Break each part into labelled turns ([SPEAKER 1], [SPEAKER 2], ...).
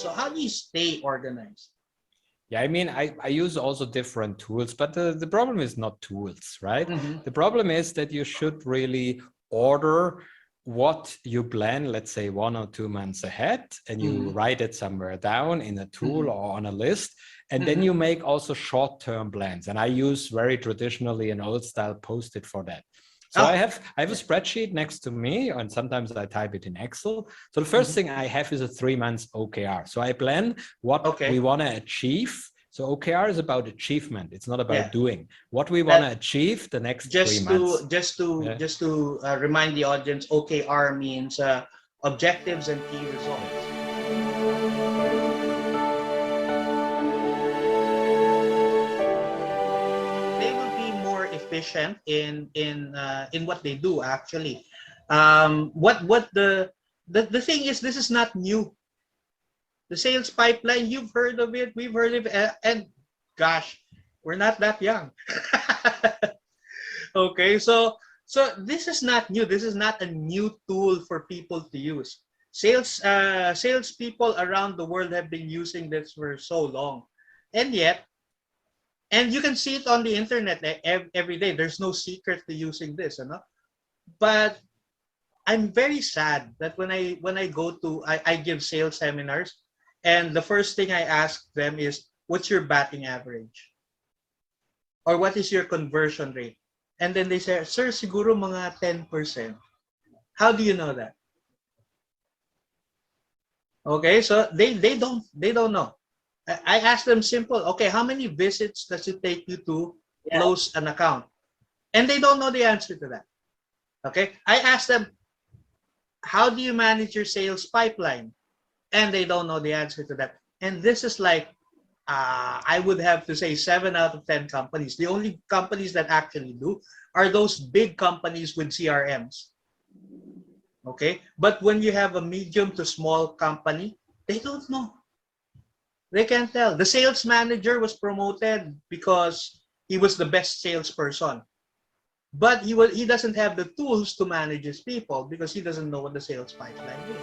[SPEAKER 1] So how do you stay organized?
[SPEAKER 2] Yeah, I mean, I use also different tools, but the problem is not tools, right? The problem is that you should really order what you plan, let's say 1 or 2 months ahead, and you write it somewhere down in a tool or on a list. And then you make also short-term plans. And I use very traditionally an old style Post-it for that. So I have a spreadsheet next to me, and sometimes I type it in Excel. So the first thing I have is a 3 months OKR. So I plan what we want to achieve. So OKR is about achievement. It's not about doing. What we want to achieve the next 3 months.
[SPEAKER 1] Just to remind the audience, OKR means objectives and key results. They will be more efficient in what they do actually. What the thing is, this is not new. The sales pipeline, you've heard of it, we've heard of it, and gosh, we're not that young. Okay, so this is not new. This is not a new tool for people to use. Sales people around the world have been using this for so long, and yet, and you can see it on the internet every day. There's no secret to using this, you know. But I'm very sad that when I go to I give sales seminars, and the first thing I ask them is, what's your batting average? Or what is your conversion rate? And then they say, sir, siguro mga 10%. How do you know that? Okay, so they don't know. I ask them simple, okay, how many visits does it take you to close an account? And they don't know the answer to that. Okay, I ask them, how do you manage your sales pipeline? And they don't know the answer to that. And this is like, I would have to say 7 out of 10 companies. The only companies that actually do are those big companies with CRMs. Okay, but when you have a medium to small company, they don't know. They can't tell. The sales manager was promoted because he was the best salesperson. But he doesn't have the tools to manage his people because he doesn't know what the sales pipeline is.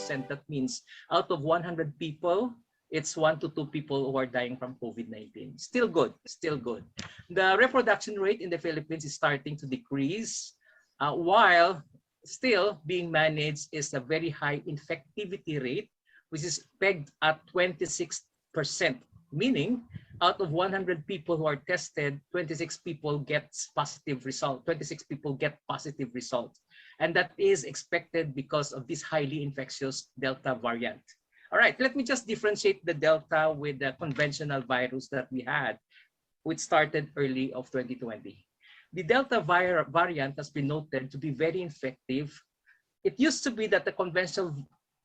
[SPEAKER 3] That means out of 100 people, it's 1 to 2 people who are dying from COVID-19. Still good, still good. The reproduction rate in the Philippines is starting to decrease, while still being managed is a very high infectivity rate, which is pegged at 26%, meaning out of 100 people who are tested, 26 people get positive result. 26 people get positive results. And that is expected because of this highly infectious Delta variant. All right, let me just differentiate the Delta with the conventional virus that we had, which started early of 2020. The Delta variant has been noted to be very infective. It used to be that the conventional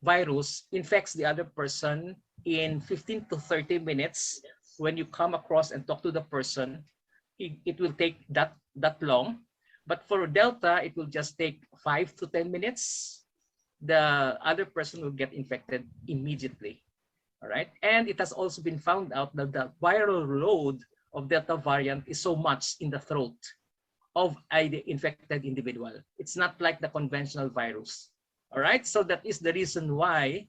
[SPEAKER 3] virus infects the other person in 15 to 30 minutes. When you come across and talk to the person, it will take that long. But for Delta, it will just take 5 to 10 minutes. The other person will get infected immediately. All right. And it has also been found out that the viral load of Delta variant is so much in the throat of the infected individual. It's not like the conventional virus. All right. So that is the reason why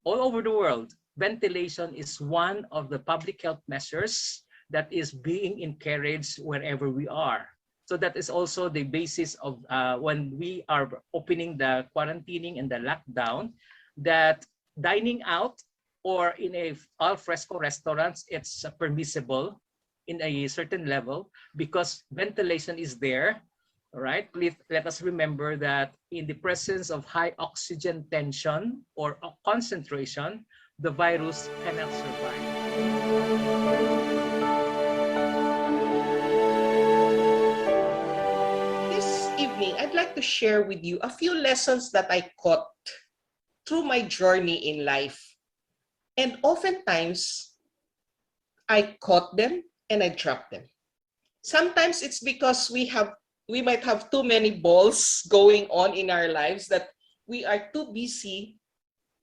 [SPEAKER 3] all over the world, ventilation is one of the public health measures that is being encouraged wherever we are. So that is also the basis of when we are opening the quarantining and the lockdown, that dining out or in a al fresco restaurants, it's permissible in a certain level because ventilation is there. All right, please let us remember that in the presence of high oxygen tension or concentration, the virus cannot survive.
[SPEAKER 4] This evening, I'd like to share with you a few lessons that I caught through my journey in life. And oftentimes, I caught them and I dropped them. Sometimes it's because we might have too many balls going on in our lives that we are too busy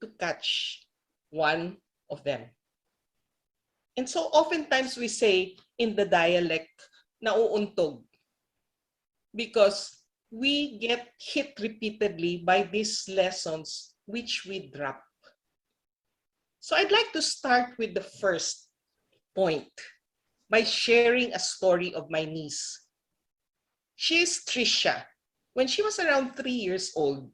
[SPEAKER 4] to catch one of them. And so oftentimes we say in the dialect, nauuntog. because we get hit repeatedly by these lessons which we drop. So I'd like to start with the first point by sharing a story of my niece. She is Trisha. When she was around 3 years old,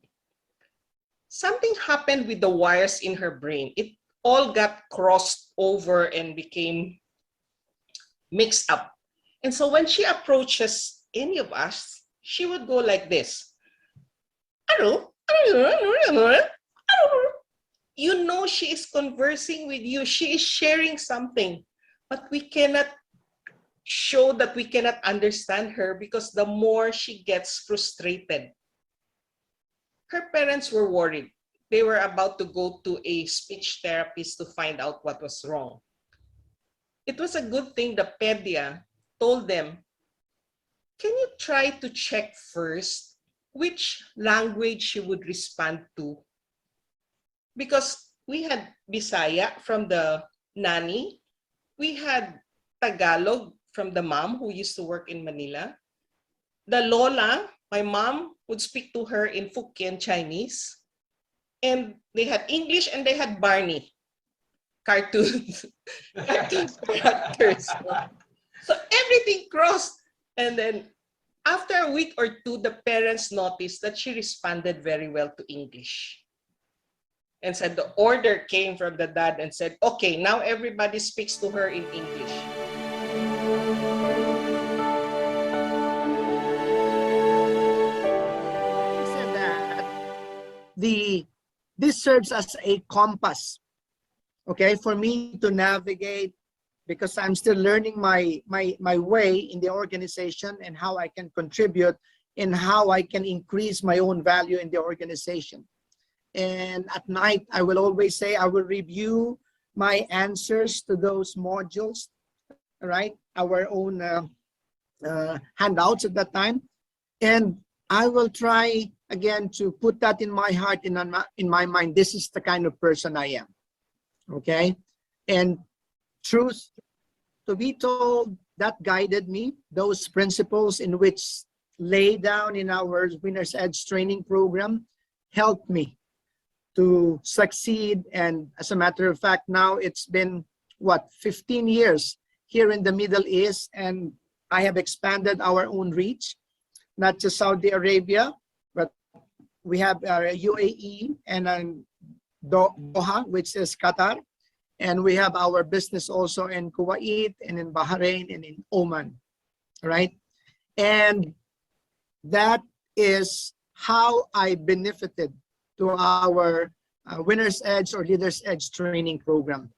[SPEAKER 4] something happened with the wires in her brain. It all got crossed over and became mixed up. And so when she approaches any of us, she would go like this. You know she is conversing with you. She is sharing something, but we cannot show that we cannot understand her because the more she gets frustrated. Her parents were worried. They were about to go to a speech therapist to find out what was wrong. It was a good thing the pedia told them, can you try to check first which language she would respond to? Because we had Bisaya from the nanny, we had Tagalog from the mom who used to work in Manila. The lola, my mom, would speak to her in Hokkien Chinese. And they had English and they had Barney, cartoons, cartoon characters. So everything crossed. And then after a week or two, the parents noticed that she responded very well to English. And said the order came from the dad and said, okay, now everybody speaks to her in English.
[SPEAKER 5] He said that this serves as a compass, okay, for me to navigate, because I'm still learning my way in the organization and how I can contribute and how I can increase my own value in the organization. And at night, I will always say, I will review my answers to those modules, right? Our own handouts at that time. And I will try again to put that in my heart, in my mind. This is the kind of person I am, okay? And truth to be told, that guided me. Those principles in which lay down in our Winner's Edge training program helped me to succeed. And as a matter of fact, now it's been, what, 15 years here in the Middle East, and I have expanded our own reach, not just Saudi Arabia, but we have UAE and Doha, which is Qatar. And we have our business also in Kuwait and in Bahrain and in Oman, right? And that is how I benefited to our Winner's Edge or Leader's Edge training program.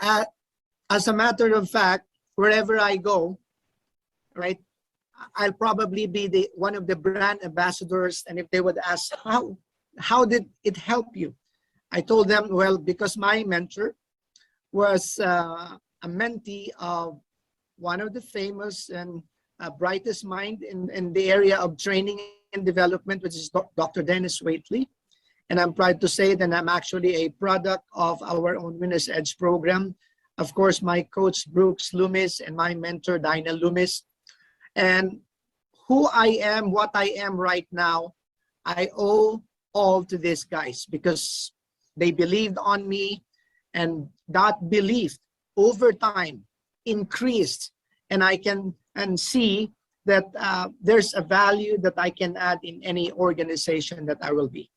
[SPEAKER 5] As a matter of fact, wherever I go, right, I'll probably be one of the brand ambassadors. And if they would ask, how did it help you? I told them, well, because my mentor was a mentee of one of the famous and brightest mind in the area of training and development, which is Dr. Dennis Waitley. And I'm proud to say that I'm actually a product of our own Winner's Edge program. Of course, my coach, Brooks Loomis, and my mentor, Dinah Loomis. And who I am, what I am right now, I owe all to these guys because they believed on me, and that belief over time increased, and I can see that there's a value that I can add in any organization that I will be.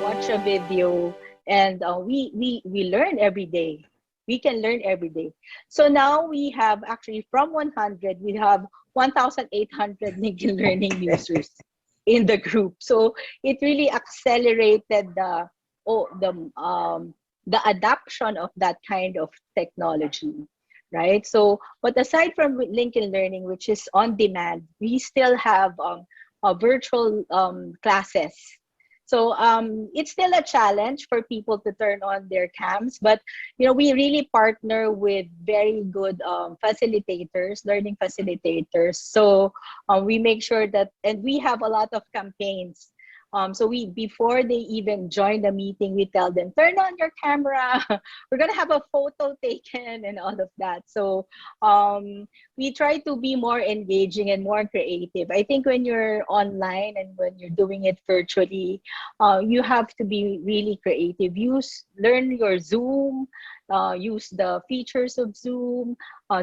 [SPEAKER 6] Watch a video, and we learn every day. We can learn every day. So now we have actually from 100, we have 1,800 LinkedIn Learning users in the group. So it really accelerated the adoption of that kind of technology, right? So, but aside from LinkedIn Learning, which is on demand, we still have virtual classes. So it's still a challenge for people to turn on their cams, but we really partner with very good facilitators, learning facilitators. So we make sure that, and we have a lot of campaigns So before they even join the meeting, we tell them, turn on your camera. We're gonna have a photo taken and all of that. So we try to be more engaging and more creative. I think when you're online and when you're doing it virtually, you have to be really creative. Learn your Zoom, use the features of Zoom,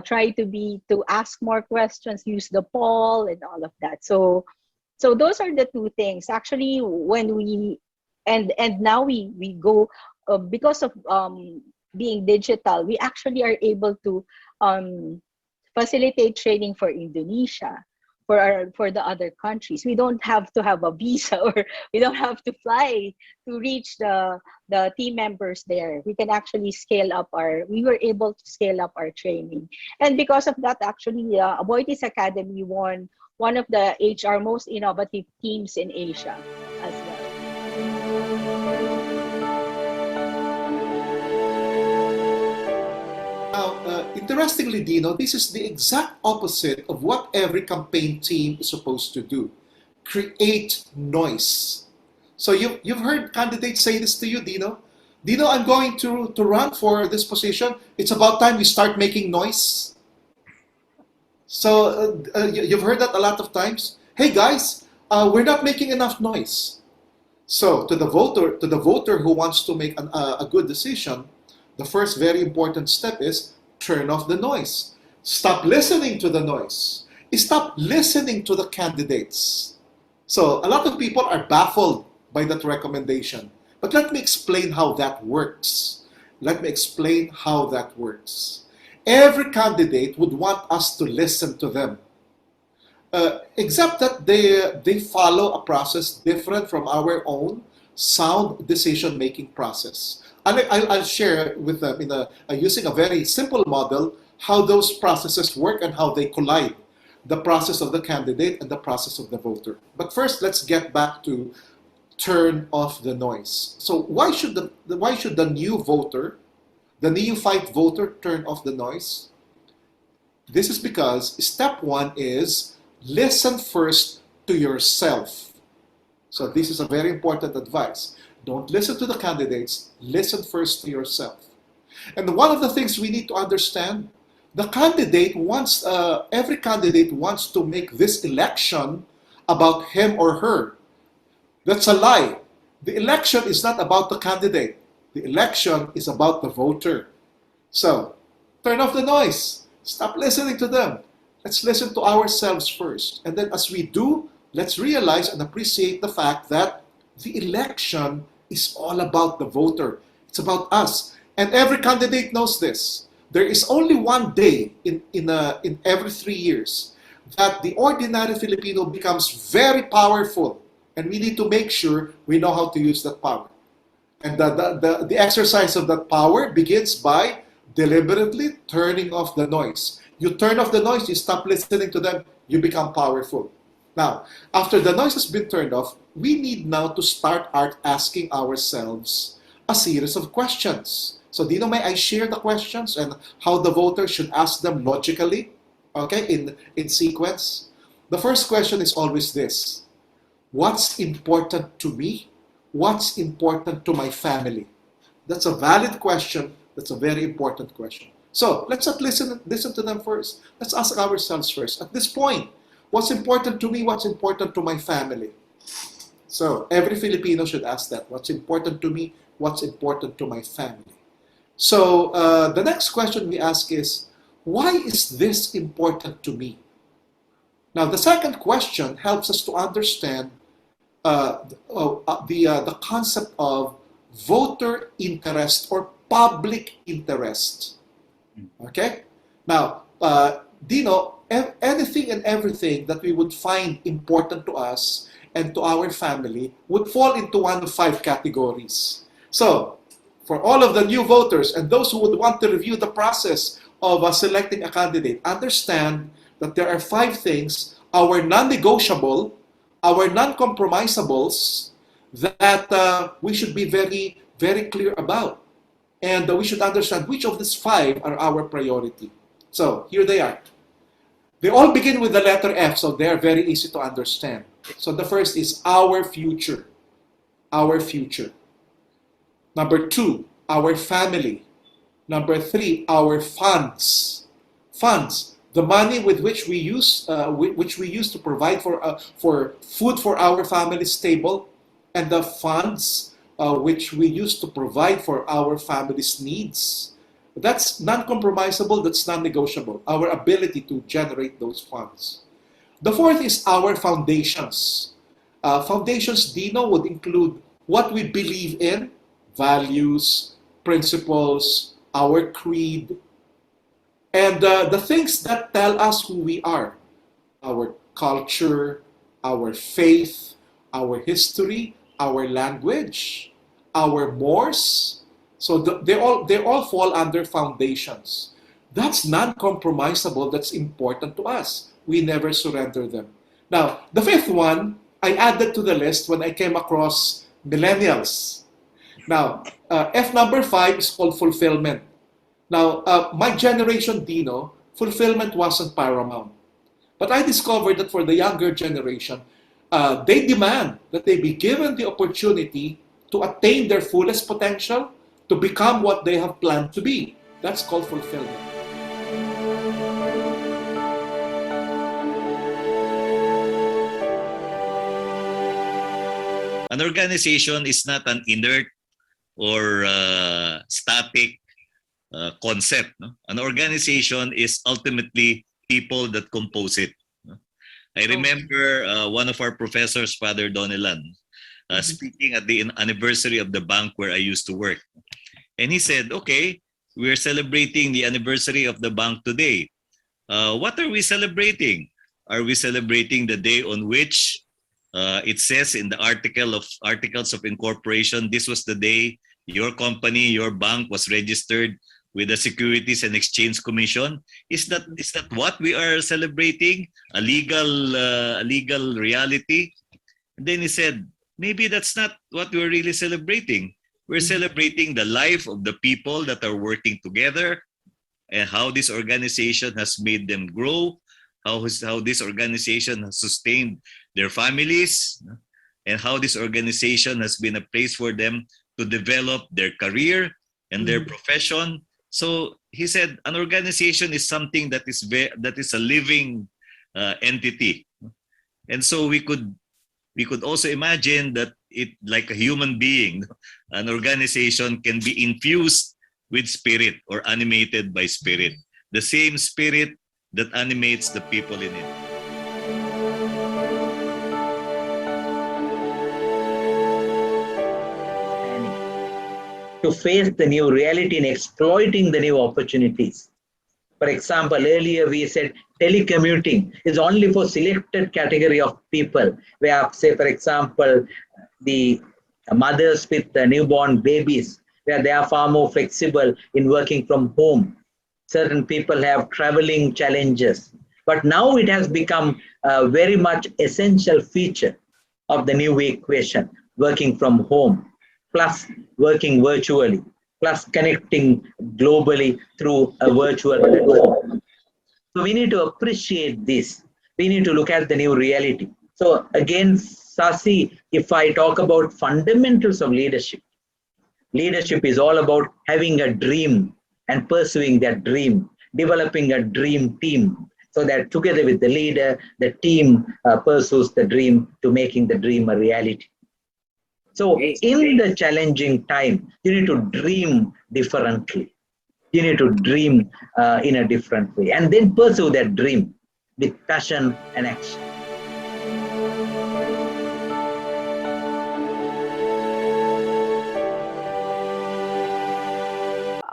[SPEAKER 6] try to ask more questions, use the poll and all of that. So those are the two things. Actually, when we and now we go because of being digital, we actually are able to facilitate training for Indonesia, for the other countries. We don't have to have a visa or we don't have to fly to reach the team members there. We can actually we were able to scale up our training. And because of that, actually, Aboitiz Academy won one of the HR most innovative teams in Asia as well.
[SPEAKER 7] Now, interestingly, Dino, this is the exact opposite of what every campaign team is supposed to do. Create noise. So you've heard candidates say this to you, Dino. Dino, I'm going to run for this position. It's about time we start making noise. So you've heard that a lot of times. Hey guys, we're not making enough noise. So to the voter who wants to make a good decision, the first very important step is turn off the noise. Stop listening to the noise. Stop listening to the candidates. So a lot of people are baffled by that recommendation. But let me explain how that works. Let me explain how that works. Every candidate would want us to listen to them. Except that they follow a process different from our own sound decision-making process. I'll share with them using a very simple model how those processes work and how they collide, the process of the candidate and the process of the voter. But first, let's get back to turn off the noise. So why should the new voter, the neophyte voter, turn off the noise? This is because step one is listen first to yourself. So this is a very important advice. Don't listen to the candidates, listen first to yourself. And one of the things we need to understand, every candidate wants to make this election about him or her. That's a lie. The election is not about the candidate. The election is about the voter. So, turn off the noise. Stop listening to them. Let's listen to ourselves first. And then as we do, let's realize and appreciate the fact that the election is all about the voter. It's about us. And every candidate knows this. There is only one day in every 3 years that the ordinary Filipino becomes very powerful. And we need to make sure we know how to use that power. And the exercise of that power begins by deliberately turning off the noise. You turn off the noise, you stop listening to them, you become powerful. Now, after the noise has been turned off, we need now to start asking ourselves a series of questions. So, Dino, may I share the questions and how the voter should ask them logically, okay, in sequence? The first question is always this: what's important to me? What's important to my family? That's a valid question. That's a very important question. So let's not listen to them first. Let's ask ourselves first. At this point, what's important to me? What's important to my family? So every Filipino should ask that. What's important to me? What's important to my family? So the next question we ask is, why is this important to me? Now, the second question helps us to understand the concept of voter interest or public interest. Okay? Now, Dino, anything and everything that we would find important to us and to our family would fall into one of 5 categories. So, for all of the new voters and those who would want to review the process of selecting a candidate, understand that there are 5 things, our non-negotiable, our non-compromisables, that we should be very, very clear about. And we should understand which of these 5 are our priority. So, here they are. They all begin with the letter F, so they are very easy to understand. So, the first is our future. our future. Number 2, our family. Number 3, our funds. Funds, the money with which we use to provide for food for our family's table, and the funds which we use to provide for our family's needs. That's non-compromisable, that's non-negotiable, our ability to generate those funds. The fourth is our foundations. Foundations, Dino, would include what we believe in, values, principles, our creed, and the things that tell us who we are, our culture, our faith, our history, our language, our mores. So they all fall under foundations. That's non-compromisable. That's important to us. We never surrender them. Now, the fifth one, I added to the list when I came across millennials. Now, F number 5 is called fulfillment. Now, my generation, Dino, fulfillment wasn't paramount. But I discovered that for the younger generation, they demand that they be given the opportunity to attain their fullest potential, to become what they have planned to be. That's called fulfillment.
[SPEAKER 8] An organization is not an inert or static concept. No? An organization is ultimately people that compose it. No? I remember one of our professors, Father Donelan, speaking at the anniversary of the bank where I used to work. And he said, okay, we're celebrating the anniversary of the bank today. What are we celebrating? Are we celebrating the day on which it says in the Articles of Incorporation, this was the day your company, your bank was registered with the Securities and Exchange Commission? Is that what we are celebrating? A legal reality? And then he said, maybe that's not what we're really celebrating. We're celebrating the life of the people that are working together and how this organization has made them grow, how this organization has sustained their families, and how this organization has been a place for them to develop their career and their profession. So he said, an organization is something that is a living entity, and so we could also imagine that it, like a human being, an organization can be infused with spirit or animated by spirit, the same spirit that animates the people in it.
[SPEAKER 3] To face the new reality and exploiting the new opportunities. For example, earlier we said telecommuting is only for selected category of people. We have, say, for example, the mothers with the newborn babies, where they are far more flexible in working from home. Certain people have traveling challenges. But now it has become a very much essential feature of the new equation, working from home, plus working virtually, plus connecting globally through a virtual platform. So we need to appreciate this. We need to look at the new reality. So again, Sasi, if I talk about fundamentals of leadership, leadership is all about having a dream and pursuing that dream, developing a dream team, so that together with the leader, the team pursues the dream to making the dream a reality. So in the challenging time, you need to dream differently. You need to dream in a different way, and then pursue that dream with passion and action.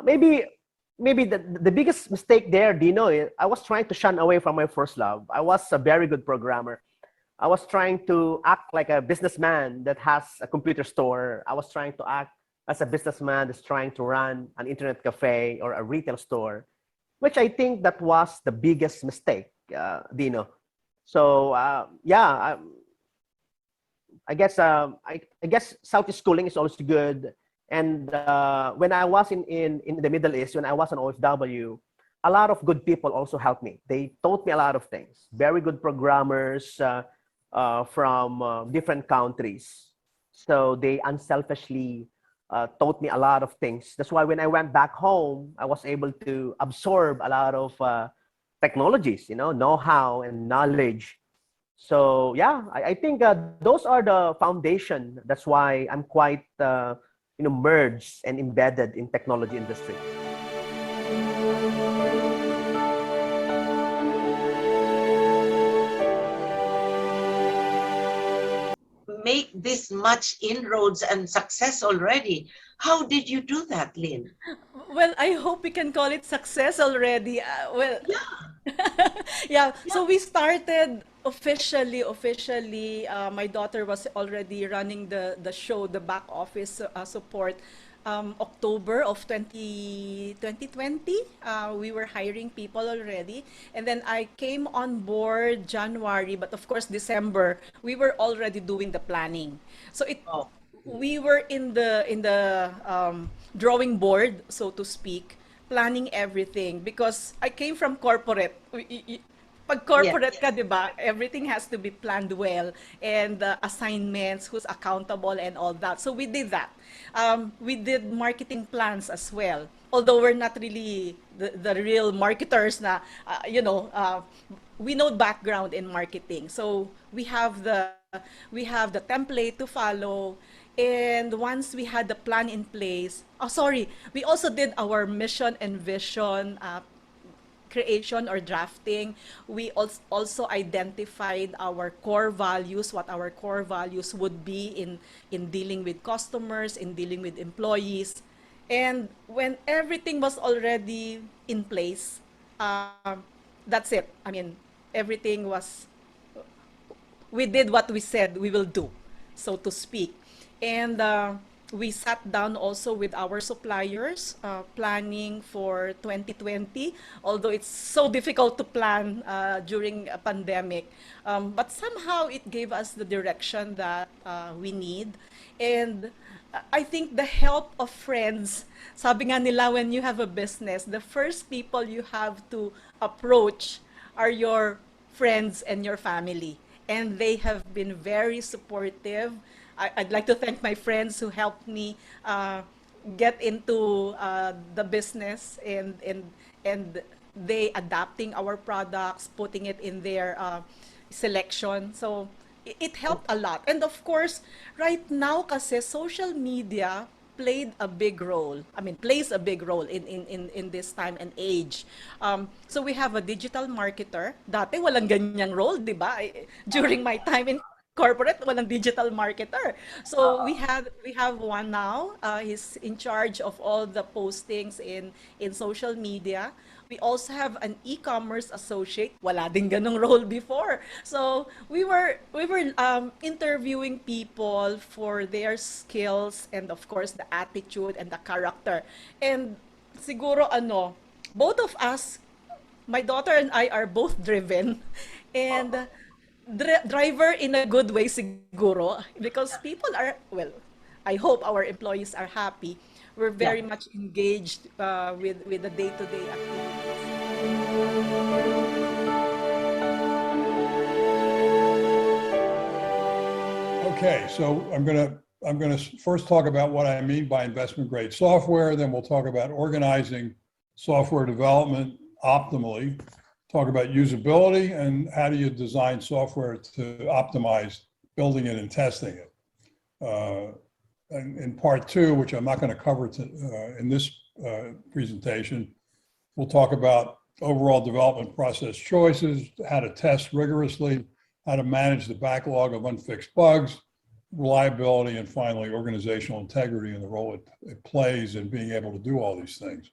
[SPEAKER 9] Maybe the biggest mistake there, Dino, is I was trying to shun away from my first love. I was a very good programmer. I was trying to act like a businessman that has a computer store. I was trying to act as a businessman that's trying to run an internet cafe or a retail store, which I think that was the biggest mistake, Dino. So yeah, I guess Southeast schooling is always good. And when I was in the Middle East, when I was on OFW, a lot of good people also helped me. They taught me a lot of things. Very good programmers from different countries. So they unselfishly taught me a lot of things. That's why when I went back home, I was able to absorb a lot of technologies, know-how and knowledge. So yeah, I think those are the foundation. That's why I'm quite merged and embedded in technology industry.
[SPEAKER 10] Make this much inroads and success already. How did you do that, Lynn?
[SPEAKER 11] Well, I hope we can call it success already. Well, yeah. So we started officially. My daughter was already running the show, the back office support. October of 2020, we were hiring people already, and then I came on board January, but of course December we were already doing the planning. So
[SPEAKER 10] Oh.
[SPEAKER 11] we were in the drawing board, so to speak, planning everything because I came from corporate. Pag corporate ka, di ba, everything has to be planned well and assignments, who's accountable and all that. So we did that. We did marketing plans as well. Although we're not really the real marketers na, we know background in marketing. So we have the template to follow. And once we had the plan in place, we also did our mission and vision creation or drafting. We also identified our core values, what our core values would be in dealing with customers, in dealing with employees. And when everything was already in place, that's it. I mean, everything was, we did what we said we will do, so to speak. And we sat down also with our suppliers, planning for 2020, although it's so difficult to plan during a pandemic. But somehow it gave us the direction that we need. And I think the help of friends, sabi nga nila, when you have a business, the first people you have to approach are your friends and your family. And they have been very supportive. I'd like to thank my friends who helped me get into the business and they adapting our products, putting it in their selection. So it helped a lot. And of course, right now kasi social media played a big role. I mean, plays a big role in this time and age. So we have a digital marketer. Dati walang ganyang role, di ba? During my time in corporate, walang digital marketer. So we have one now. He's in charge of all the postings in social media. We also have an e-commerce associate. Wala din ganong role before. So we were interviewing people for their skills and of course the attitude and the character. And siguro both of us, my daughter and I are both driven and driver in a good way siguro because people are, well, I hope our employees are happy. We're very much engaged with the day-to-day activities.
[SPEAKER 12] Okay, so I'm gonna first talk about what I mean by investment grade software. Then we'll talk about organizing software development optimally. Talk about usability and how do you design software to optimize building it and testing it. And in part two, which I'm not going to cover in this presentation, we'll talk about overall development process choices, how to test rigorously, how to manage the backlog of unfixed bugs, reliability, and finally organizational integrity and the role it plays in being able to do all these things.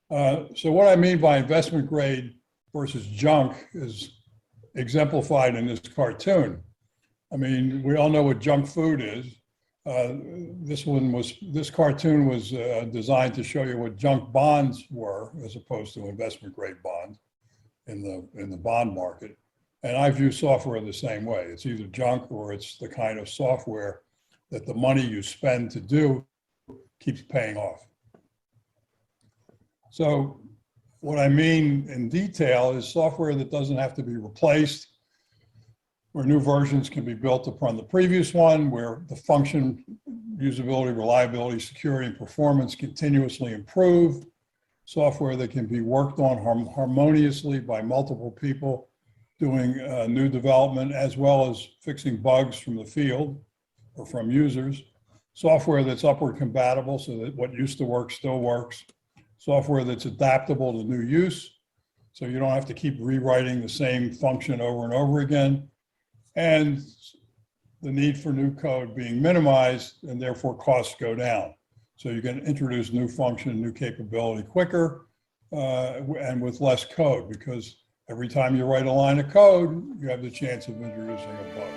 [SPEAKER 12] So what I mean by investment grade versus junk is exemplified in this cartoon. I mean, we all know what junk food is. This cartoon was designed to show you what junk bonds were as opposed to investment grade bonds in the bond market. And I view software the same way. It's either junk or it's the kind of software that the money you spend to do keeps paying off. So what I mean in detail is software that doesn't have to be replaced, where new versions can be built upon the previous one, where the function, usability, reliability, security, and performance continuously improve. Software that can be worked on harmoniously by multiple people doing new development, as well as fixing bugs from the field or from users. Software that's upward compatible so that what used to work still works. Software that's adaptable to new use, so you don't have to keep rewriting the same function over and over again. And the need for new code being minimized, and therefore costs go down. So you can introduce new function, new capability quicker, and with less code, because every time you write a line of code, you have the chance of introducing a bug.